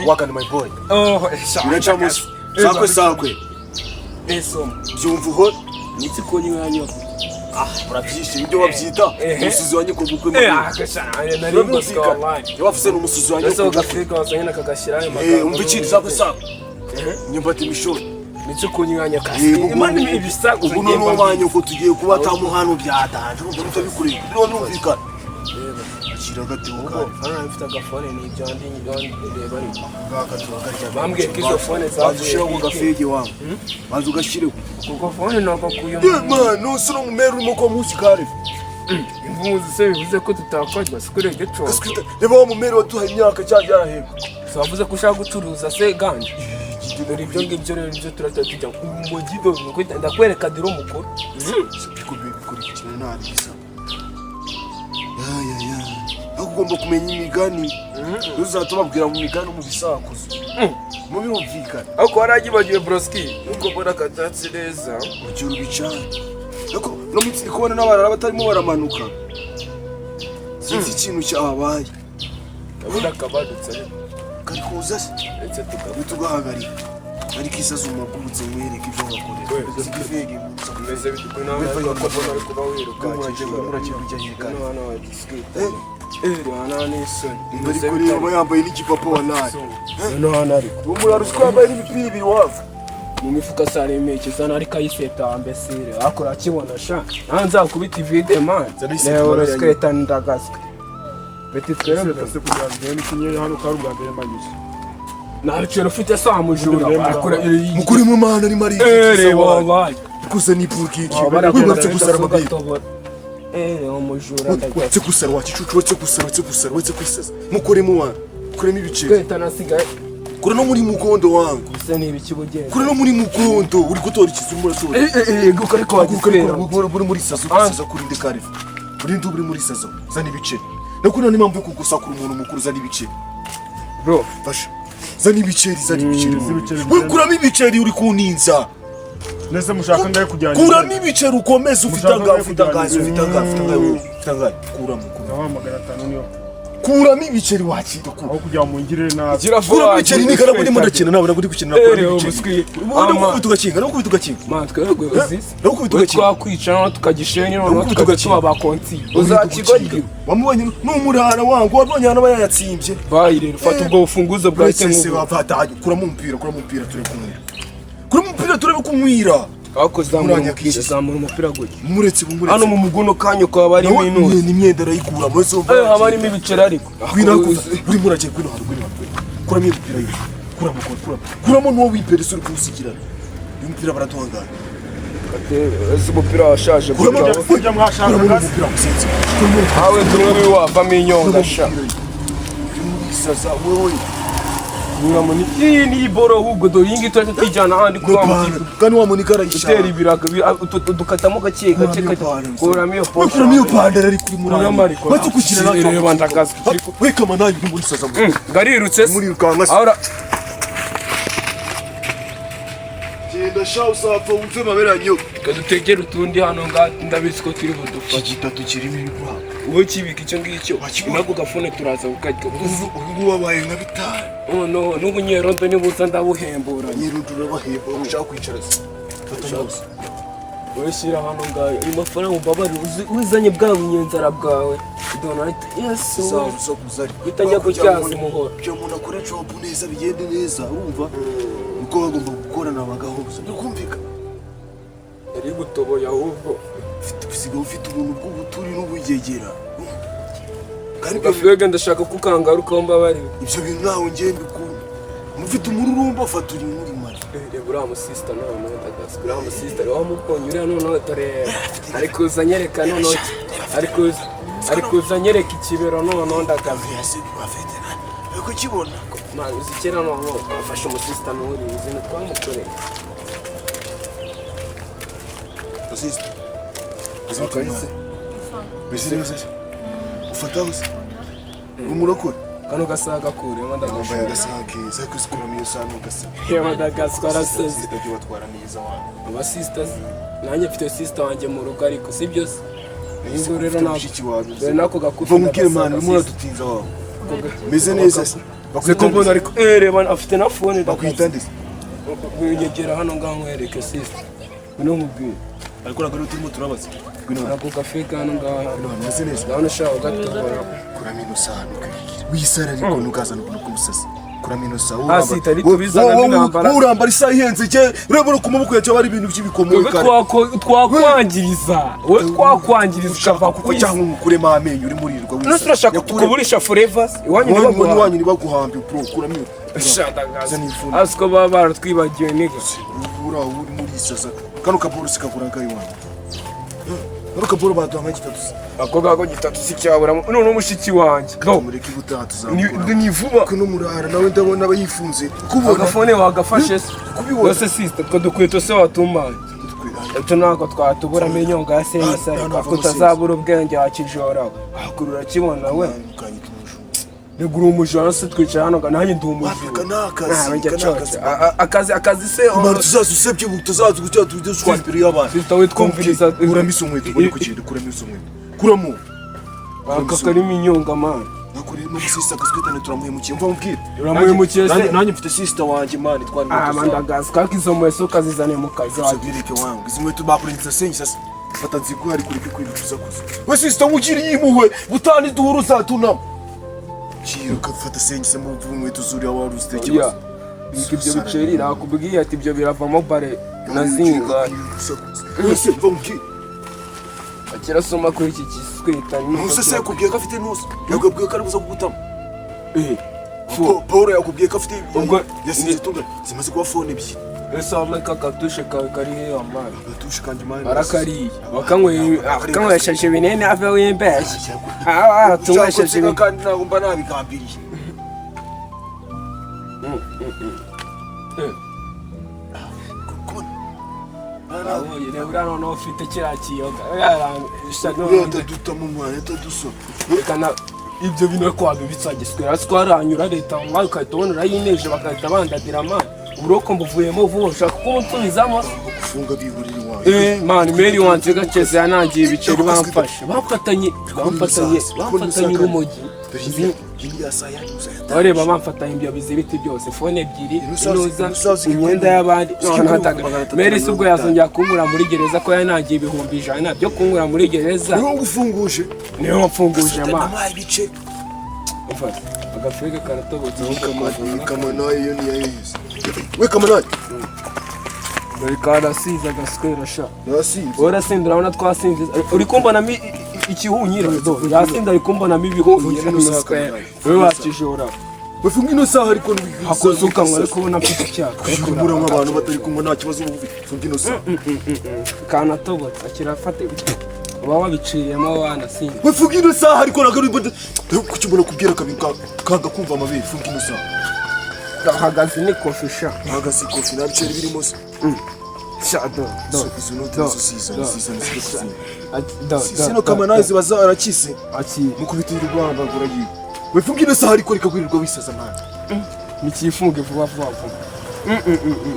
Wakani my boy. Oh, Urachamusi. Sakwe. Eso. Byumva uho Nitsi konyanyo. Urabyishe ibyo wabyita. Umusuzi wanjye ko bukwe mu. Akashana nari ngoska online. Yafuse n'umusuzi wanjye. Eso gafika wasanye nakagashira ayo umva ikindi sakwe. Nyumbati mishoro. Nitsi konyanyo kasi. Imana ibisago ubu no banyo ko tugiye kuba tamuhano byatanje. Urumva bitabikuri. Rero numvikana. Akira gatebuka. Ana mfite agafone ni ibyo ndi ndeba ari. Gakatubagarya. Bambwiye ko izo fone Bazishira ku gafege wangu. Bazi ugashire kuko fone nako kuyo. Man, no sino mumeru urimo ko musikare. Imvuzi se bivuze ko tutakwajya sikure geco. Reba wa mumeru watuha imyaka cyangwa yaraheba. So wavuze ko ushaka gucuruza se ganje. Dore ibyo ngibyo rero nibyo turatujya mu gido nuko ndakwereka diro mukuru. Sipiko bikurikirana nabisa. Ya. Ugomba kumenya imigani. Uzatubabwira mu migani mu bisakuzo. Mu birumvikana. Ako waragibagiye broski. Nuko mbona katatsi neza. Ujuru bicana. Nako no mutsi kubona n'abarara batarimo baramanuka. Sinzi ikintu cyabaye. Abona kabadutse. Kari kuza se. Etse tugahagarika. Ariko isazo umagurutse mwereke ibyo bakorera. Zigivege meze bitwe nawe ko mbona ariko bawiruka. Muragiye kujya yekana. No diskita. Wana nisoni. Bari kuri yabo yambaye n'igipapa wallahi. No ariko. Umuraro twambaye n'imipira ibiri wavu. Mu mifuka sare imeke sana ariko ayiseta ambesire. Akora akibona sha. Nanza kubita video man. Leo sketa ndagaska. Beti twere se kugira ngo n'ikinye hano ka Rwanda yambanyije. Nabicero ufite saa mujura. Akora mukuri mu mana ni mari. Wallahi. Kuza ni purkiki. Wibatse gusara mabi. Umujura ndagaska. Watse gusara wakicucu watse kwisaza. Mukuri mu wana. Kuremo ibice. Sketa nasigaye. Kuri no muri mugondo wangu. Gusa ni ibiki bugenda. Kuri no muri mugondo uri gutora ikizu muri sura. Guka ariko wagikorera. Buri muri sazo kuri ndekare. Uri ndu buri muri sazo. Zana ibice. Nakuna ni mpamvu kugusakura umuntu mukuru zana ibice. Bro, basha. Zana ibiceri. Wewe kuramo ibiceri uri kuninza. Nese mushaka ndaye kujyana. Kuramo ibiceri ukomeze ufite gazi. Kuramo. Nawa magana 5 niyo. Kuramo ibiceri wakira ko. Aho kujya mu ngire na. Kuramo ibiceri ni kana muri mudakina nawe naguri gukina nakora. Ubwo tugakinga. Man twego uzisi. Twakwica tukagishenya none tukagatuba ba konti. Uzakigoryo. Wamubonye n'umurara wangu wabonye hano bayatsimbye. Bayi rero fata ubwo bufunguzo bwa se bafata kuramo umupira turi kumwira. Kuramo umupira turi kumwira. Ako zamura umupira gutya. Muretse bumuretse. Hano mu muguno kanyo kwa bari ibintu. Ni imyenda arayikura muri so. Haba harimo ibiceri ariko. Uri murake kwino. Kuramo umupira yiwe. Kuramo no wiperese uri kusikirana. Umupira baratuhangana. Ese umupira washaje kujya mwashaka gazi. Hawe ndumwe wavamo inyonga sha. Sasa wewe Uramuni ni boro ahubwo do yingi twese twijana handi kuba mu kandi wamunikara yishaka utera ibiraga dukatamo gake kuramo iyo pandara ari kuri muri bati kukina natwe reba ndagaza we kama nayo uri muri saza garirutse muri rukanga ahora genda sha usapfa umve maberanyo kadutegera utundi hano ndabizi ko turi budufa gitatu kirimo ibikwa uwo kibika icyo ngicyo nako gafone turaza gukajya ubu wabaye nka bitari no n'ubunyerondo nibuza ndabuhembura nyirundura bahembura ushaka kwicara se weshyira hano ngayo amafaranga mbabari uzanye bwa bunyenzara bwawe Donald yes so kuzari bitanya kujyaza umuhoro byo umuntu akora job neza bigende neza urumva uko bagomba gukorana abagahuza bikumvika ari gutoboya ahubwo ufite umuntu bw'ubuturi n'ubugegera kandi gafwega ndashaka kukangaruka mbabari ibyo bintu nawe ngende bikuru mufite umururumba afata uri muri mari Uriya sister none ndagaza uriya sister wamukonye uriya none tore ariko uzanyereka none ariko uzanyereka ikibero none ndagaza ariko kibona man uzikera none afashe umusista n'uri izina twamukoreye sister Bizina ufata hose umurokore kano gasaga kure ndagomba yagasake zako sikuramo iyo sano gasa Madagascar sezi ndajye watwara neza wanyu aba sisters nanjye mfite sister wanjye mu rugo ariko si byose Ingo rero nako nako gakufa mubwire man mura dutinza wawe meze neza Zeko mbona ariko reba afite na phone bakwita ndetse nyegera hano ngaho nkwereke sister bino mubwire ariko nagaro turimo turabaza ako gafeka hano ngaho neze neza ndabona ushaka gatubora kuramino sana wisara ariko nukazana kuno kumusasa kuramino sawa hasi tariko bizana n'intambara urambara isa ihenze cye urabona ku maboko yacu bari ibintu by'ibikomo twakwangiriza we twakwangiriza ukava kuko cyangwa umukurema amenyo uri murirwa wisa nose urashaka kukuburisha forever iwanyu nibaguhambe bro kuramino shandagaza asiko baba baratwibagiwe niga uri muri isasa kano kaboro sikaguraga iwanyu Aruka boro baduha nk'igitatu. Ako gago gitatu sicyabura none umushiki wanjye. Mureke gutaha tuzamura. Ni vuba. Kuno murara nawe ndabona abayifunze. Kubona agafone wagafashe kubibona. Yose sister twa dukweto se watumanye. Eto nako twatubura amenyonga ya sensa ko tazabura ubwenge wakijora. Akurura kibona we. Neguru umujana se twicara hano nanjye ndi umujura. Akazi se tuzazusebye tuzazu gucya tuduswa imbere y'abantu. Sister witwumviriza uramisa umwete uri kugenda kuramisa umwete. Kuramo. Akakarimo inyonga man. Nakuri no sister kaswitane turamuhemukiye mva mubwire. Uramuhemukiye se nanjye mfite sister wanje man twari mandagazi kakizo mweso kazizane mu kazi wabireke wangu izimwetu bakuringiza senyi sasa fata nziku hari kuri kwibicuza kuza we sister mugiri yimuwe butani duhuru zatunama Chiro kafata senyi se mu mwetu zuri wa rusiteke ya ibyo biceri nakubwiye ati ibyo biravamo bare nazinga ese bonki akira soma kuri iki kiswita Musa se yakubwiye ko afite nusu yakubwiye ko ari buza kugutama Paul yakubwiye ko afite ubwo yasinze tunga zimaze kuba phone ebyiri ese ameka katushe kari he amaye katushe kandi mani arakari bakanywesheje binene ave w'imbeshyi tunywesheje kandi ntabwo mba nabigambiriye Ura no ufite kiriya kiyoga ibyo bintu ko wabibitsa giswera twaranyura leta wawe ukahita ubona urayineje bakahita bandadira amani uroko mbuvuyemo vuba ushaka ko unsubizamo gufunga biburira iwawe man meri wanjye gakeze yanangiye ibiceri bamfashe bafatanye urumogi bareba bamfatanye ibyo bizibiti byose phone ebyiri inoza imyenda y'abandi meri se ubwo yazongera kunkura muri gereza ko yanangiye ibihumbi 100 byo kunkura muri gereza niho ngufunguje niho mfunguje ma agafege karatobotse kamanaye iyo ni yayise we kamanaye dore karasize agaswera sha yasinze urasindira urabona twasinze uri kumbonamo ikihunyira yasinda ari kumbonamo ibihunyira wewe wakijora bafunga ino saha ariko hakozuka ngo ariko ubona mfite icyaka kumbura nk'abantu batari kumwe nta kibazo funga ino saha kanatobotse kirafate uba wabiciyemo wanasinze we funga ino saha ariko nagaruye kukimbona kubwira kanga kumva amabere funga ino saha hagazi ni kofi sha hagazi kofi nabiceri birimo se Shado, sino kamanaye zibaza arakise mukubitira urwamba guragiye wefunga ino saha ariko rikagurirwa wisaza mwana nikifunge vuba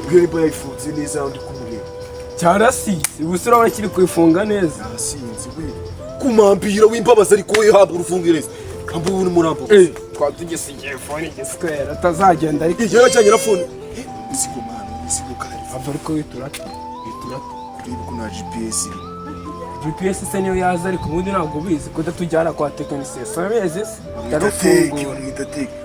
bwebo yayifunze neza ndi kumureba cyarasize ubusura barakiri kwifunga neza arasinze we kumambira wimbabaza ariko we habura ufungireza ambu uri murambo twatugisigiye phone giskwera atazagenda ariko igera cyanye na phone isigo mwana isigo kari ariko witurata kuri ko na GPS se niyo yaza ariko ubundi ntabwo bizi ko datujyana kwa technicien sabeze yarufungura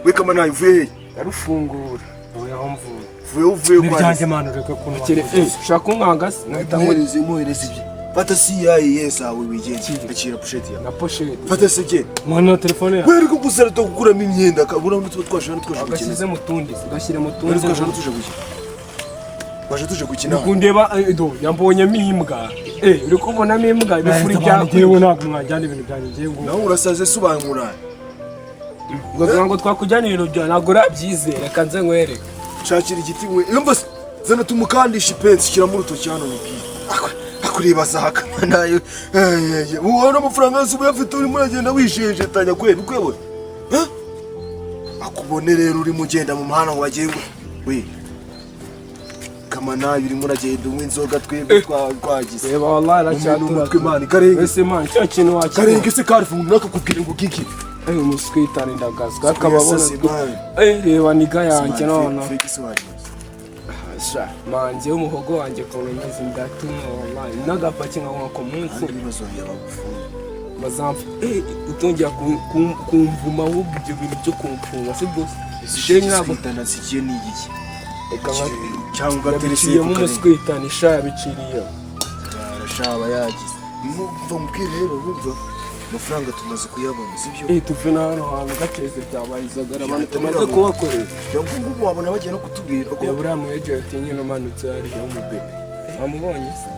we kama nayo vuye yarufungura oya homvu vuye kwa nibyange manu reka kuntu shaka umwangasi ngahita muhereza ibyo fata CIS awe wigenze akira pochette ya na pochette fata sege mwana telefone ya we riko gusara to gukuramo imyenda kabura n'utwo twashana agashyize mu tundi gashyire mu tundi twashana tuje gukina waje tuje gukina kundeba yambonyemo imbwa uri kubonamo imbwa bifuri byawe ntabwo mwajyana ibintu byanjye ngiye ngo nawe urasaze subangura ngo twakujyana ibintu byawe ntabwo urabyizera kanze nkwereke shakira igiti we yumva zana tumukandisha ipensi shyira mu rutoki hano nibwiye akureba saka nayo ubona amafaranga yose uyafite urimo uragenda wishenjetanya kweli kwebona akubone rero urimo ugenda mu muhanda ngo wagiye we kamanayo urimo uragenda unywa inzoga twebwe twagize reba wallahi aracyatura twe mani karenge ese mani cyo kintu wakira karenge se karifunga nakakubwira ngo kiki umuswitani ndagazwa akababona reba niga yanjye none manje umuhogo wanjye kuntu meze ndatuma wallahi n'agapaki nkabona ku munsi bazamfa utongera kumvuma ahubwo ibyo bintu byo kumfunga si bwose je ntabwo nasikiye n'igiki cyangwa gateresiye mu muswitani sha yabiciriye arashaba yagize mva mubwire rero bumva amafaranga tumaze kuyabona sibyo tuve na hano hantu gakeze byabayizagara abantu tumaze kubakorera ngubu wabona bagiye no kutubwira ko buriya mu agent nyine umanutse hariya umubebe wamubonye se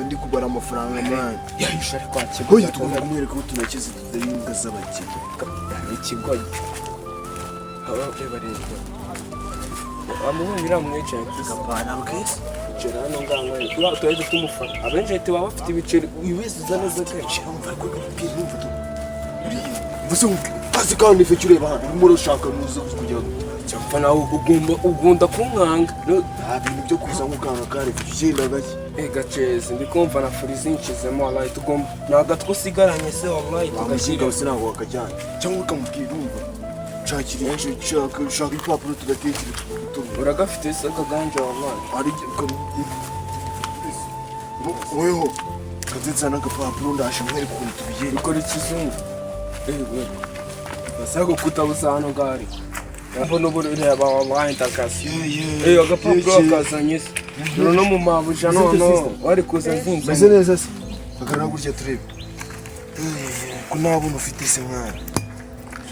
ndi kubara amafaranga mwana yahisha ari kwakira hoya tugomba kumwereka ko tunakize imbwa z'abakire ikigo aba ebarezwa wamubonye uriya mu agent kapana bwese igiceri hano ngaho uriya tuwaje tumufana abagenti baba bafite ibiceri wibizuza neza kenshi Azi kandi ife cyureba hano urimo urashaka nuza kujya cyangwa nawe ugunda kumwanga nta bintu byo kuza nk'ukanga kare kugenda gake gaceze ndikumva na furi zinshizemo wallahi tugomba nagatwe usigaranye se wallahi tugashyira hose ntabwo wakajyana cyangwa ukamubwira umva nshakira shaka ibipapuro tugatekera tugutumira uragafite se akaganje wallahi ari weho kazitsa n'agapapuro ndasha mwereka ukuntu tubigenda ukora ikizungu basako kutabuza hano gari aho n'uburire aba wallahi ndakasi agapapuro akazanye se no mu mabuja no wari kuza zinze meze neza se agarara gutya turebe ko nabona ufite se mwana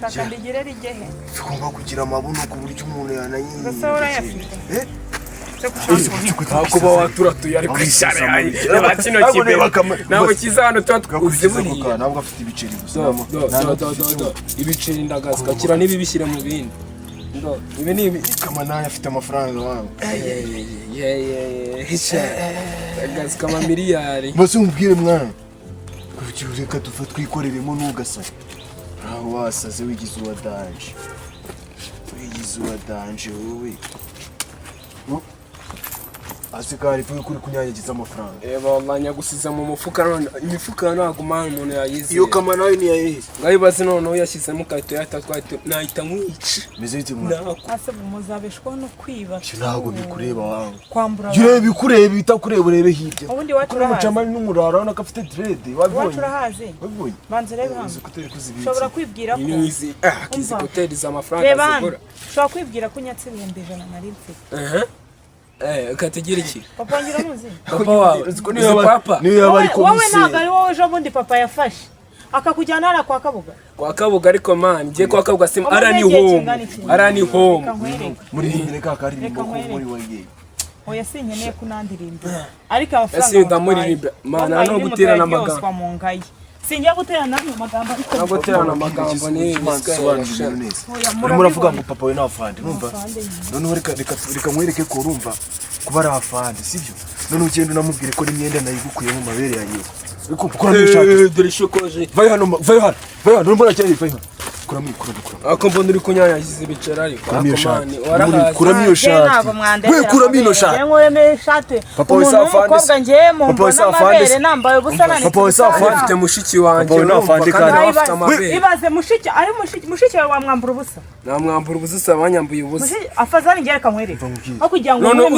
shaka ndigire rigehe tugomba kugira amabuno ku buryo umuntu yanayinye gasa urayafite kuba waturatuye ari kwishare yayi reba kino kibe nabo kizano twakuziburiye ntabwo afite ibiceri gusa ibiceri ndagazwa kira nibibishyire mu bindi ibi ni kama naye afite amafaranga wangu ndagazwa amamiliyari mbese umubwire mwana reka dufa twikoreremo n'ugasa aho wasaze wigize uwa danje wowe asikari tuwe kuri kunyanyagiza amafaranga wallahi nyagusiza mu mufuka none imifuka ntago mana umuntu yayize iyo kama nayo ni yayize ngayibaze none yashyizemo kayito yatatwate nahita mwica meze bite mwana ase muzabeshwa no kwiba ntago bikureba wangu kwambura je bikureba bitakureba urebe hirya ubundi wacu mucamani n'umurara urabona ko afite dread wacu urahaze wabonye banze rebe hano ushobora kwibwira ko nizi kizi hoteli za mafaranga zigura ushobora kwibwira ko unyatse ibihumbi 100 nari mfite katagira iki papa ngira muzi papa wawe papa niyo yaba ari wowe ntabwo ari wowe ejo bundi papa yafashe akakujyana hara kwa kabuga ariko man ngiye kwa kabuga sim arani home muri imbere ka karirimbo ko muri wagiye oya sinkeneye kunandirimba ariko amafaranga yasinda muri man no guterana amagambo sinjya guterana amagambo ariko no guterana amagambo ni muravuga ngo papa we n'afande numva none reka mwereke ko urumva kuba ari afande sibyo none ugenda unamubwire ko n'imyenda nayigukuye mu mabere yanjye ariko ukora n'ishaka dore shokoje vai hano mbona cyane vai hano kura mbona uri kunyanyagiza ibiceri ariko kuramo iyo shati we kuramo ino shati yewe shati papa we safande ngiye mu mbona amabere nambaye ubusa nani papa we safande afite mushiki wanjye n'afande kandi ibaze mushiki wawe wamwambura ubusa namwambura ubusa banyambuye ubusa afazani ngiye kamwereka aho kugira ngo none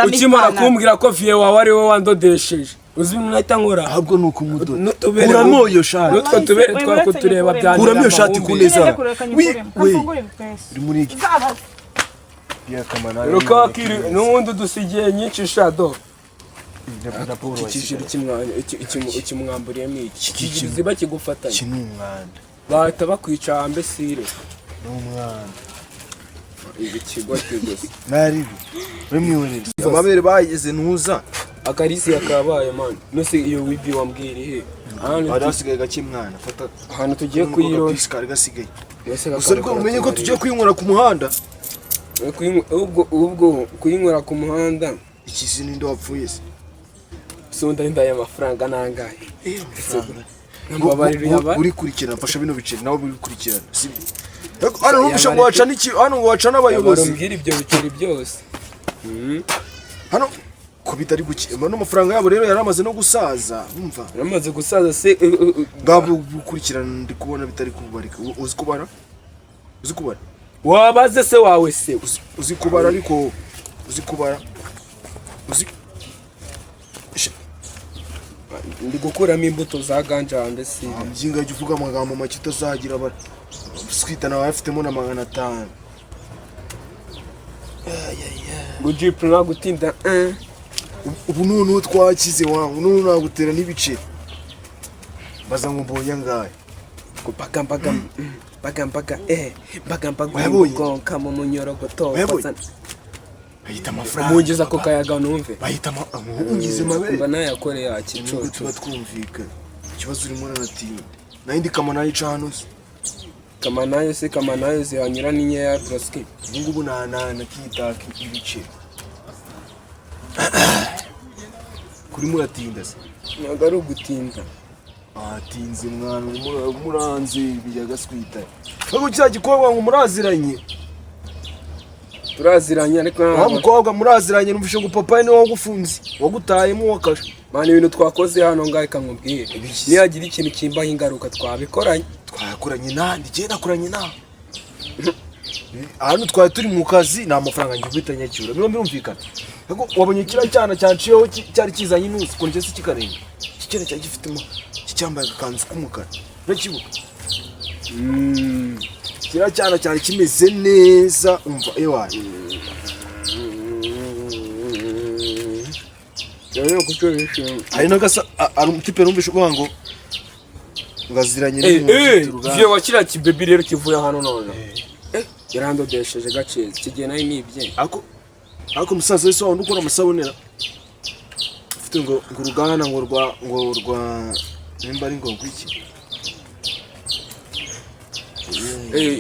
ukimara kumbwira ko vie wawe ari we wandodesheje uzi nahita nkora ahubwo nuko umudodo kuramo iyo shati nutwo tubere twako tureba byanje kuramo iyo shati kuneza we uri muri iki ya kamana rukakiri n'ubundi dusigiye nyinshi shado ikijiri kimwamburiyemo iki ziba kigufatanya kinumwanda bahita bakwica ambesire n'umwana ikigo gusa nari bimwiwereza amabere bayigeze ntuza akarisi yakabaye man nose iyo wibi wambwira he arasigaye gake mwana fata ahantu tugiye kuyirona isikari gasigaye gusa ariko umenye ko tugiye kuyinywera ku muhanda ubwo kuyinywera ku muhanda ikisi ninde wapfuye se sonda ndaye amafaranga nangahe uri kurikirana mfasha bino biceri nawe uri kurikirana sibyo hano n'ubusha ngo waca n'abayobozi barumbwira ibyo biceri byose hano ko bitari gukemba n'amafaranga yabo rero yaramaze no gusaza umva yaramaze gusaza se ngabo gukurikirana ndi kubona bitari kubarika uzi kubara wabaze se wawe se uzi kubara ariko uzi kubara uzi ndi gukuramo imbuto za ganja hanze si mbyinga jya uvuga amagambo make utazagira bara swita nawe afitemo na 500 ngo jeep nagutinda ubu none twakize wangu none nagutera n'ibiceri baza ngo mbonye ngaye ngo baga gonka mu munyorogoto bahita amafaranga mugeza ko kayaga numve bahita ungize mabere mba nayakore yakico tuba twumvikana ikibazo urimo nanatinda nayindi kamanayo ica hano kamanayo zihanyura n'inyeya broski ngubu nakitaka ibiceri kuri muratinda se ntabwo ari ugutinda atinze mwana muranze biyaga swita ahubwo cya gikobwa ngo muraziranye turaziranye ariko wa mukobwa muraziranye numvishe ngo papa ni wagufunze wagutayemo wakasha mani ibintu twakoze hano ngahe kamubwire niyagira ikintu kimbaho ingaruka twakoranye nandi je nakoranye na hano twari turi mu kazi na amafaranga ngiye guhita nyacyura birumvikana ahubwo wabonye kira cyana cyanciyeho cyari kizanye inusi konje se kikarenga kikere cya gifitemo kicyambaye akanzu k'umukara urakibuka kira cyana cyari kimeze neza umva ewaye rero kucoresha ari nagasa ari umutipe numvishe ko ngo ngaziranye vyo wakira kibebi rero kivuye hano none yarandodesheje gaceze kigiye nayo nibye ako musaza wese wawe ukora amasabonera ufite ngo urugana ngo rwa nimba ari ngo gwiki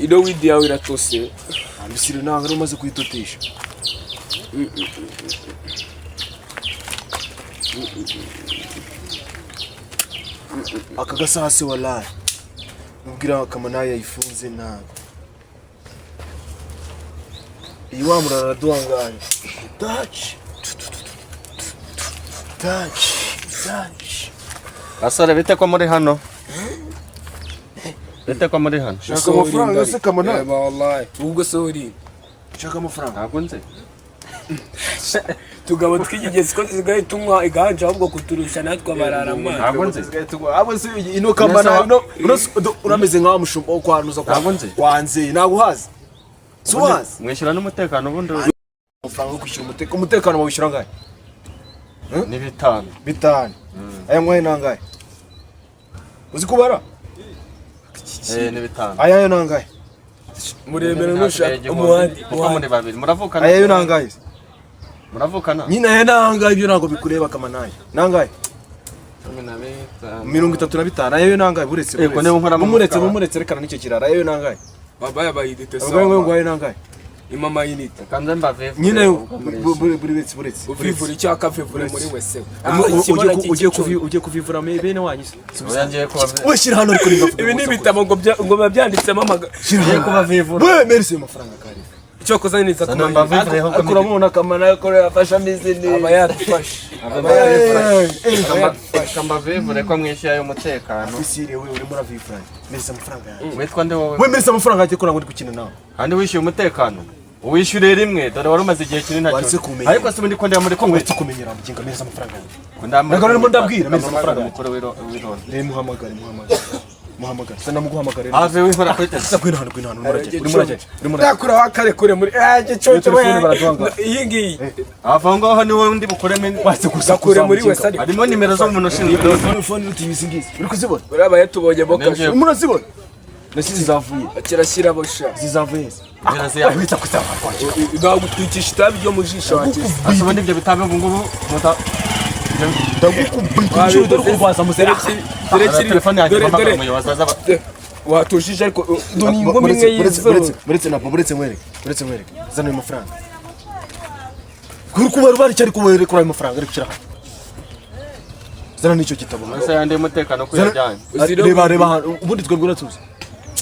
ino widi yawe iratose ambisire nanga rumaze kuyitotesha aka gasase wallahi ubwira kamanaye yayifunze ntabwo iyi wa murara duhanganye touch Asore bite ko muri hano? Bite ko muri hano? shaka amafaranga se kamanaye wallahi ubwo sori shaka amafaranga Ntabwo nzi. tugabo twigigeze ko tugaye tunywa iganja ahubwo kuturusha natwe abararama Ntabwo nzi. abo se ino kamanaye no urameze nka mushumba wo kwanuza kwanze naguhaza suwazi Mwishyura n'umutekano ubundi amafaranga yo kwishyura umutekano wawishyura ngahe ni 5. 5 aya mwaye nangahe uzi kubara Ni 5. aya yo nangahe murebera nushaka umuhandi uko muri babiri muravukana. aya yo nangahe Muravukana? nyina ya nangahe ibyo ntago bikureba kamanaye nangahe 35 aya yo nangahe buretse Yego niba nkora mumuretse rekana nicyo kirara aya yo nangahe baba yabayidite abagwe ngo aya nangahe imama yinite Kanze mbave. nyine buretse uvivura icyaka vivure muri wese ugiye kuvivura bene wanyu se Uyangiye kuba weshyira hano ariko nimba ibi ni bitabo ngo babyanditsemo vivura. we merisi amafaranga kare icyo koza ni za Sana mbave reho ariko uramubona kamana ko yafasha amizini aba yadufasha Kambavivure ko mwishyura y'umutekano. bisire we urimo uravivura merisi amafaranga yawe Witwa nde wowe? we merisi amafaranga yawe ko ndi gukina nawe Kandi wishyuye umutekano. Uwishyure rimwe dore wari umaze igihe kinini Waretse ntacyo. kumenya. Ariko se ubundi ko ndya muri kumwe. uretse kumenyera mukinga merisi amafaranga yawe Ndamuri. Ntabwo narimo ndabwira, Merisi amafaranga amafaranga mukuru w'irona. rero muhamagare sana muguhamagare Ave wihora kuri telefone. kwina hano murajye ndakura wakare kure muri gicoco we iyi ngiyi Ava ngaho ni wowe ndi bukoreme. wase gusa kure muri wese ari Harimo nimero zo mu ushinzwe. telefone rutibizi ngizi uri kuzibona uraba yatubonye bokasha murazibona nasi zizavuye kirashyira bosha zizavuye Nimero ze yawe. wita kuzava ndagutwikisha itabi ryo mu jisho wakize Asubona ibyo bitabe ubu ngubu muta. ndagukubita dore kuvaza musera Telefone yanjye mpamagara umuyobozi aza. watushije ariko doni ingoma imwe yizo buretse mwereke zana ayo mafaranga kuri kuba bari cyari kubereka ayo mafaranga ari gushyira zana n'icyo gitabo Ese yandi umutekano ko yajyanye. reba ubundi twebwe uratuzi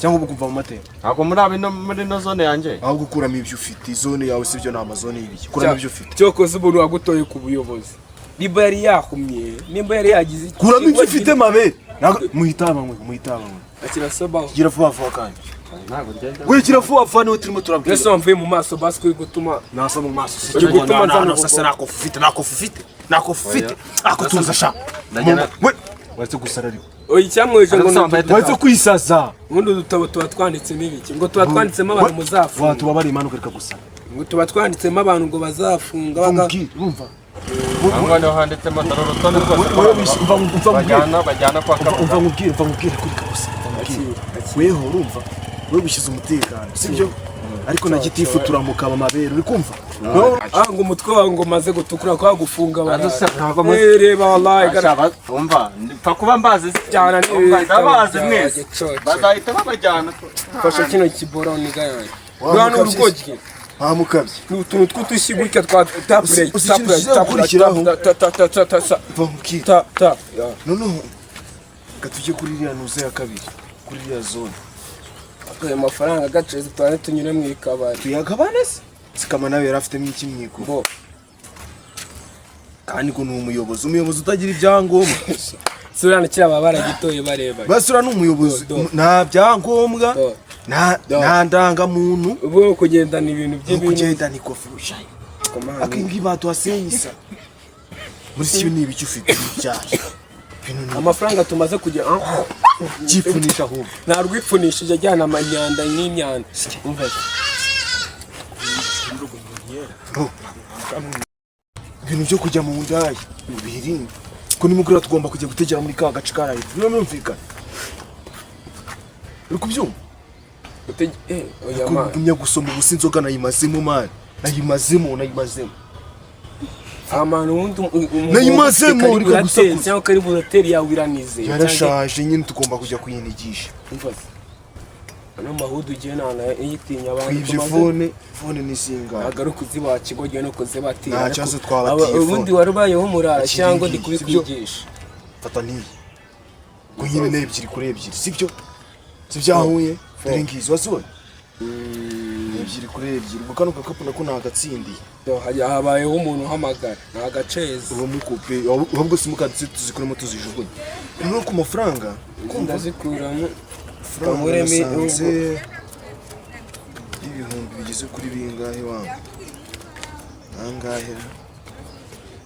cyangwa ubu kuva mu mateka ntabwo muri abi no muri no zone yanjye ahubwo ukuramo ibyo ufite izone yawe sibyo ni amazone y'ibiki kuramo ibyo ufite cyokoze umuntu wagutoye ku buyobozi niba yari yahumye nimba yari yagize kuramo ibyo ufite mabere muhitabanywe akira sobaho gira vuba vuba kandi ntabwo ngenda we gira vuba vuba niwe turimo turabwira ese wamvuye mu maso basi ko gutuma nasa mu maso Uri gutuma nzana sasa nako ufite ako tuza sha Ndagenda- we waze gusara ariko oya icyamweje ngo waze kwisaza ubundi udutabo tuba twanditsemo ibiki ngo tuba twanditsemo abantu muzafunga watu babari imanuka reka gusara ngo tuba twanditsemo abantu ngo bazafunga urumva ahubwo niho handitsemo dore urutonde rwose bajyana kwa umva kabuga nkubwire kuri kabusa weho urumva we bishyize umutekano sibyo ariko na gitifu turamukaba amabere uri kumva ngo umutwe wawe ngo maze gutukura kwa gufunga ntabwo reba wallahi umva mpfa kuba mbazi cyane ndabazi mwese bazahita babajyana fasha kino kiboro ni gayaye rano urugogi hamukabye utuntu tw'utushyi gutya twa tapure noneho gatujye kuri iriya nuze ya kabiri kuri iriya zone ayo mafaranga agaciro twane tunyure mu ikabari tuyagabane se sikama nawe yari afitemo iki mwiko bo kandi ko ni umuyobozi utagira ibyangombwa surana kira baba baragitoye bareba basura n'umuyobozi nta byangombwa nta ndangamuntu ubu kugendana ibintu by'ibintu kugendana ikofi ushaye akingi batu asenyisa muri siyo ni ibiki ufite cyane amafaranga tumaze kujya gifunisha ahubwo nta rwipfunishije ajyana amanyanda n'imyanda umva ibintu byo kujya mu ndaya birinde ko nimugura tugomba kujya gutegera muri ka gace karaye birumvikana uri kubyumva gumya gusoma ubusa inzoga nayimazemo mani nayimazemo amana ubundi nayimazemo uri gusakuza cyangwa kari burateri yawe iranize yarashaje nyine tugomba kujya kuyinigisha ano mahudu ugiye nana yitinya abantu kwibye fone nisinga agaruka uziba kigogye no kuzibatira nta cyazo twabatiye ubundi warubayeho umurara cyangwa ndi kubikwigisha fata niyi ngo nyine ne ebyiri kuri ebyiri sibyo sibyahuye dore ngizi wasubona ebyiri kuri ebyiri ngo kano gakapu nako nagatsindiye habayeho umuntu uhamagara nagaceza uwo mukupe ahubwo simukadise tuzikuremo tuzijugunye no ku mafaranga ndazikuramo Kamureme ibihumbi bigeze kuri bingahe wangu nangahe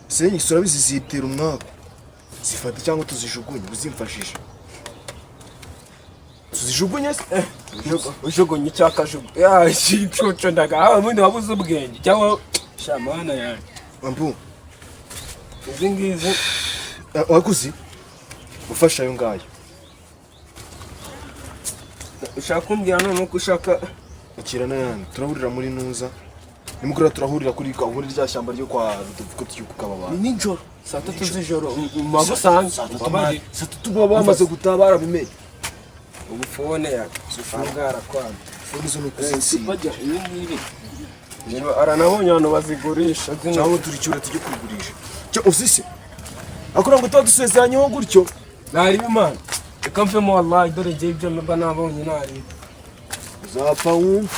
senyi sura bizizitera umwaka zifata cyangwa tuzijugunye uzimfashisha tuzijugunye ujugunye cyakajugu ya shicoco ndaga ubundi wabuze ubwenge cyangwa shamana yawe ambu izi ngizi waguzi ufasha ayo ngayo ushaka kumbwira none uko ushaka akira n'ayandi turahurira muri nuza nimugura turahurira kuri gahurira rya shyamba ryo kwa rutuvuko tuyukukaba abantu nijoro saa tatu z'ijoro magusange saa tatu baba bamaze gutabara bimenye ubu fone ya sufangara kwana fone zo nukuzinsi bajya iyi ngiyi niba aranabonye abantu bazigurisha cyangwa turicyura tujye kugurisha cyo usise akora ngo twadusezanyeho gutyo nari imana reka mvemo wallahi dore njye ibyo mba nabonye nari uzapfa wumva